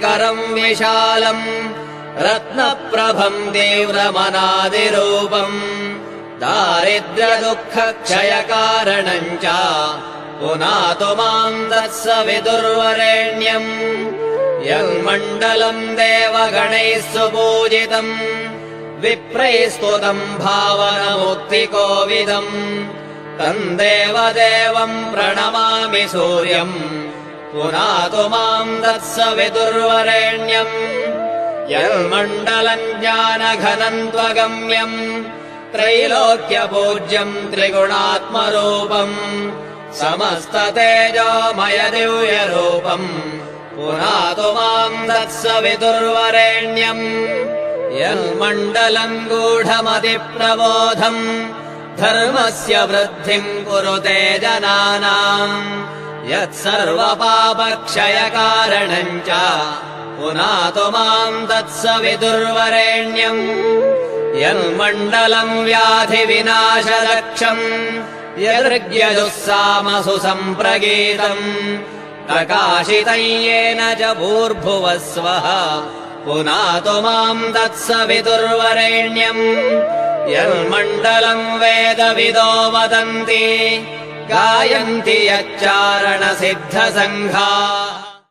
करम् विशालम् रत्नप्रभम् तीव्रमनादिरूपम् दारिद्र्यदुःखक्षयकारणम् च पुनातु माम् तत्सवितुर्वरेण्यम् यन्मण्डलम् देवगणैः सुपूजितम् विप्रैस्तुतम् भावनमुक्तिकोविदम् तम् देवदेवम् प्रणमामि सूर्यम् पुनातु माम् तत्सवितुर्वरेण्यम् यन्मण्डलम् ज्ञानघनम् त्वगम्यम् त्रैलोक्यपूज्यम् त्रिगुणात्मरूपम् समस्ततेजोमय दिव्यरूपम् पुनातु माम् तत्सवितुर्वरेण्यम् यन्मण्डलम् गूढमतिप्रबोधम् धर्मस्य वृद्धिम् कुरुते जनानाम् यत्सर्वपापक्षयकारणम् च पुनातु माम् तत्सवितुर्वरेण्यम् यन्मण्डलम् व्याधिविनाशलक्षम् यदृग्यजुस्सामसु सम्प्रगीतम् प्रकाशितम् येन च भूर्भुवः स्वः पुनातु माम् तत्सवितुर्वरेण्यम् यन्मण्डलम् वेदविदो वदन्ति गायन्ति यच्चारणसिद्धसङ्घाः।